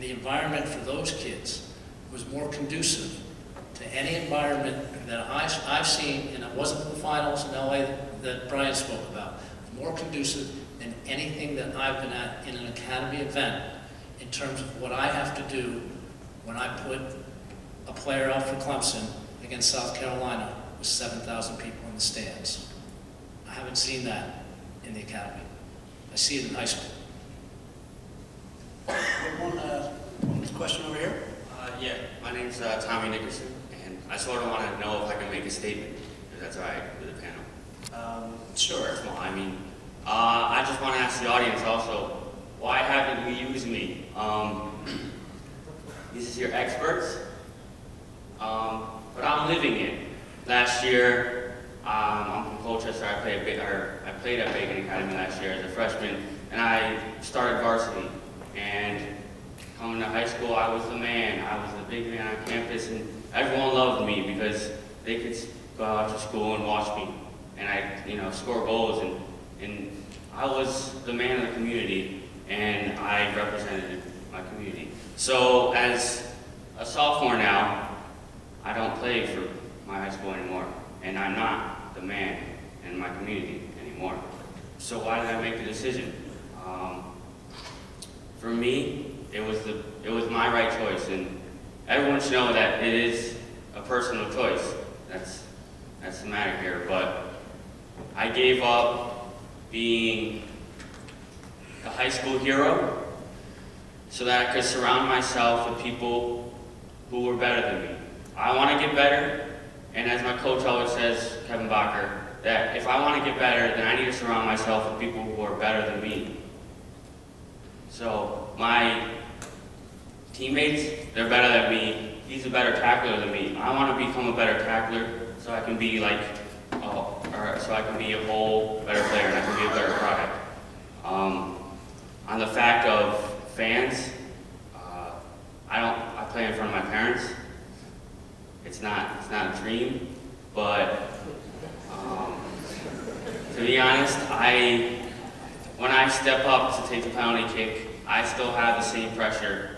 the environment for those kids was more conducive to any environment that I've seen, and it wasn't the finals in LA that Brian spoke about, more conducive than anything that I've been at in an academy event in terms of what I have to do when I put a player out for Clemson against South Carolina with 7,000 people in the stands. I haven't seen that in the academy. I see it in high school. One question over here. Yeah, my name's Tommy Nickerson, and I sort of want to know if I can make a statement, if that's all right with the panel. Sure. Well, I mean, I just want to ask the audience also, why haven't you used me? This is your experts, but I'm living it. Last year, I'm from Colchester. I played at Bacon Academy last year as a freshman, and I started varsity. And coming to high school, I was the man. I was the big man on campus, and everyone loved me because they could go out to school and watch me, and I, score goals, and I was the man of the community, and I represented my community. So as a sophomore now, I don't play for my high school anymore, and I'm not the man in my community anymore. So why did I make the decision? For me, it was my right choice, and everyone should know that it is a personal choice. That's the matter here. But I gave up being a high school hero so that I could surround myself with people who were better than me. I want to get better, and as my coach always says, Kevin Bacher, that if I want to get better, then I need to surround myself with people who are better than me. So my teammates, they're better than me. He's a better tackler than me. I want to become a better tackler so I can be so I can be a whole better player and I can be a better product. On the fact of fans, I play in front of my parents. It's not a dream, but to be honest, when I step up to take the penalty kick, I still have the same pressure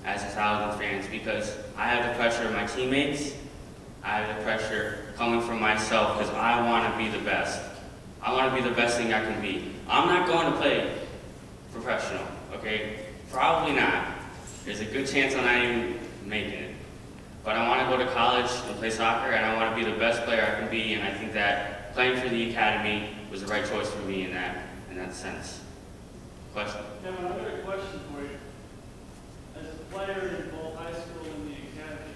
as 1,000 fans because I have the pressure of my teammates, I have the pressure coming from myself because I want to be the best. I want to be the best thing I can be. I'm not going to play professional, okay? Probably not. There's a good chance I'm not even making it. But I want to go to college and play soccer, and I want to be the best player I can be, and I think that playing for the academy was the right choice for me in that sense. Question? Kevin, I've got a question for you. As a player in both high school and the academy,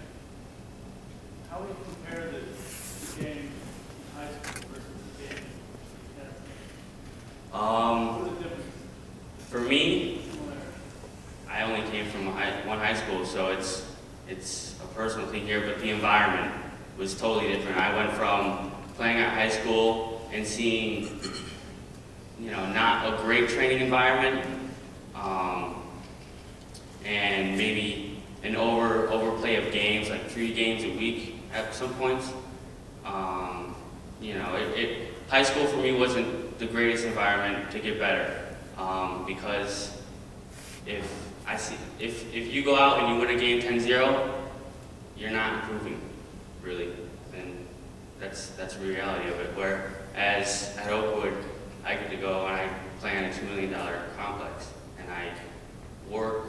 how would you compare the game in high school versus the game in the academy? What are the differences? For me, I only came from one high school, so it's a personal thing here, but the environment was totally different. I went from playing at high school and seeing not a great training environment, and maybe an overplay of games, like 3 games a week at some points. High school for me wasn't the greatest environment to get better, because if you go out and you win a game 10-0, you're not improving, really, and that's the reality of it. Whereas at Oakwood, I get to go and I play on a $2 million complex, and I work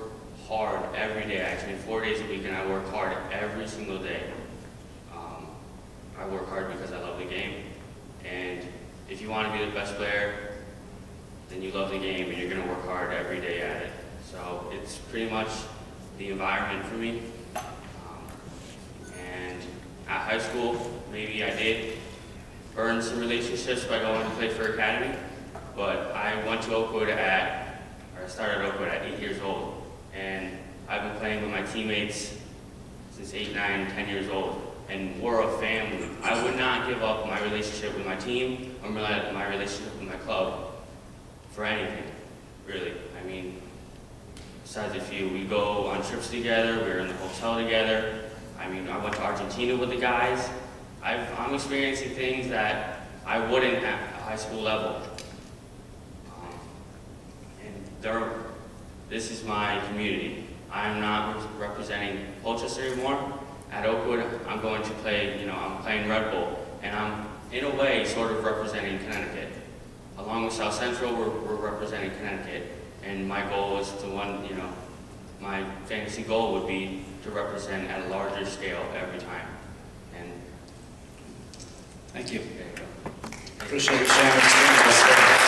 hard every day. I train 4 days a week, and I work hard every single day. I work hard because I love the game, and if you want to be the best player, then you love the game, and you're going to work hard every day at it. So it's pretty much the environment for me. And at high school, maybe I did earn some relationships by going to play for academy, but I went to Oakwood I started Oakwood at 8 years old, and I've been playing with my teammates since 8, 9, 10 years old, and we're a family. I would not give up my relationship with my team or my relationship with my club for anything, really. I mean, besides a few, we go on trips together, we're in the hotel together. I mean, I went to Argentina with the guys. I'm experiencing things that I wouldn't at a high school level. And this is my community, I'm not representing Colchester anymore. At Oakwood, I'm going to play, I'm playing Red Bull, and I'm, in a way, sort of representing Connecticut. Along with South Central, we're representing Connecticut, and my goal is to my fantasy goal would be to represent at a larger scale every time. And Thank you. there you go. Appreciate you sharing this with us.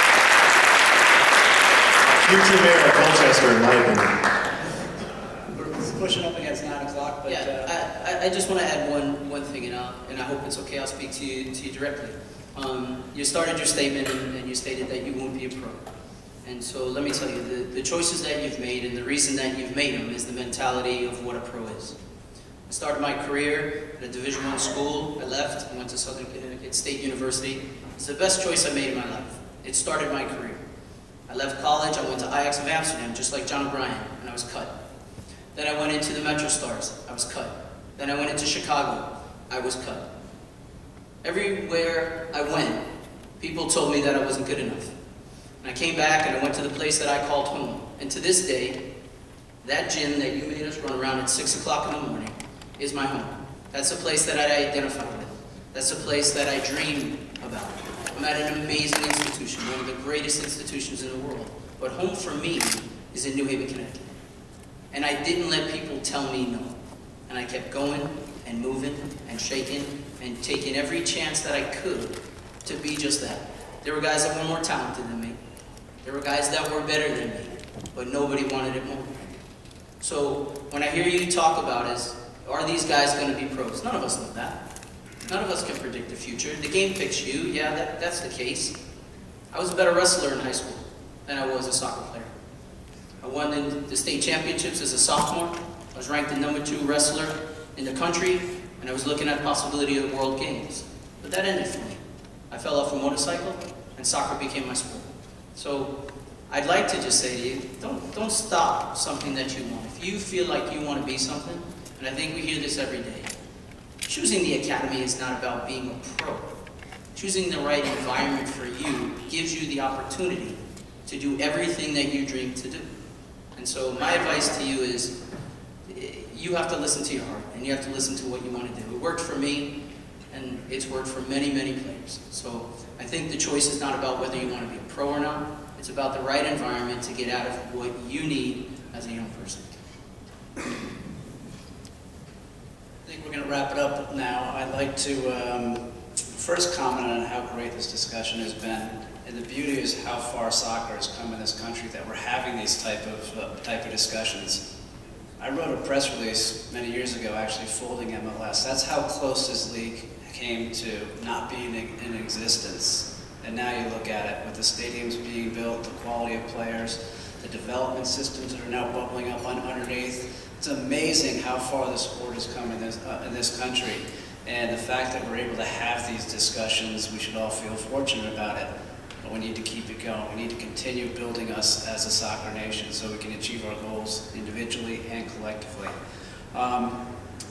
Future mayor of Colchester, in my opinion. We're pushing up against 9 o'clock, but Yeah, I just want to add one thing, and I hope it's okay. I'll speak to you directly. You started your statement and you stated that you won't be a pro. And so let me tell you, the choices that you've made and the reason that you've made them is the mentality of what a pro is. I started my career at a Division I school. I left and went to Southern Connecticut State University. It's the best choice I made in my life. It started my career. I left college, I went to Ajax of Amsterdam, just like John O'Brien, and I was cut. Then I went into the Metro Stars, I was cut. Then I went into Chicago, I was cut. Everywhere I went, people told me that I wasn't good enough. And I came back and I went to the place that I called home. And to this day, that gym that you made us run around at 6 o'clock in the morning is my home. That's the place that I identify with. That's the place that I dream about. I'm at an amazing institution, one of the greatest institutions in the world. But home for me is in New Haven, Connecticut. And I didn't let people tell me no. And I kept going and moving and shaking and taking every chance that I could to be just that. There were guys that were more talented than me. There were guys that were better than me. But nobody wanted it more. So when I hear you talk about are these guys going to be pros? None of us know that. None of us can predict the future. The game picks you. Yeah, that's the case. I was a better wrestler in high school than I was a soccer player. I won the state championships as a sophomore. I was ranked the #2 wrestler in the country, and I was looking at the possibility of the World Games. But that ended for me. I fell off a motorcycle, and soccer became my sport. So I'd like to just say to you, don't stop something that you want. If you feel like you want to be something, and I think we hear this every day, choosing the academy is not about being a pro. Choosing the right environment for you gives you the opportunity to do everything that you dream to do. And so my advice to you is, you have to listen to your heart, and you have to listen to what you want to do. It worked for me, and it's worked for many, many players. So I think the choice is not about whether you want to be a pro or not. It's about the right environment to get out of what you need as a young person. I think we're going to wrap it up now. I'd like to first comment on how great this discussion has been. And the beauty is how far soccer has come in this country that we're having these type of discussions. I wrote a press release many years ago actually folding MLS. That's how close this league came to not being in existence. And now you look at it with the stadiums being built, the quality of players, the development systems that are now bubbling up underneath. It's amazing how far the sport has come in this country. And the fact that we're able to have these discussions, we should all feel fortunate about it. But we need to keep it going. We need to continue building us as a soccer nation so we can achieve our goals individually and collectively. I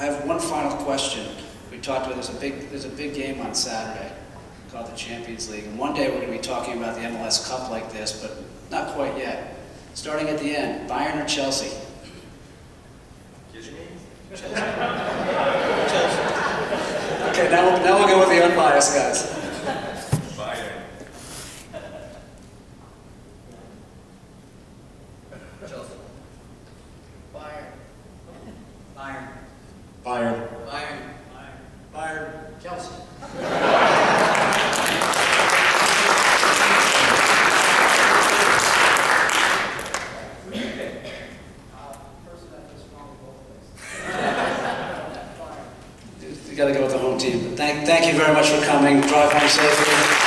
have one final question. We talked about there's a big game on Saturday called the Champions League. And one day we're going to be talking about the MLS Cup like this, but not quite yet. Starting at the end, Bayern or Chelsea? Chelsea. Okay, now we'll go with the unbiased guys. Bayern. Chelsea. Bayern. Bayern. Bayern. Bayern. Bayern. Chelsea. You got to go with the home team. Thank you very much for coming. Drive home safely.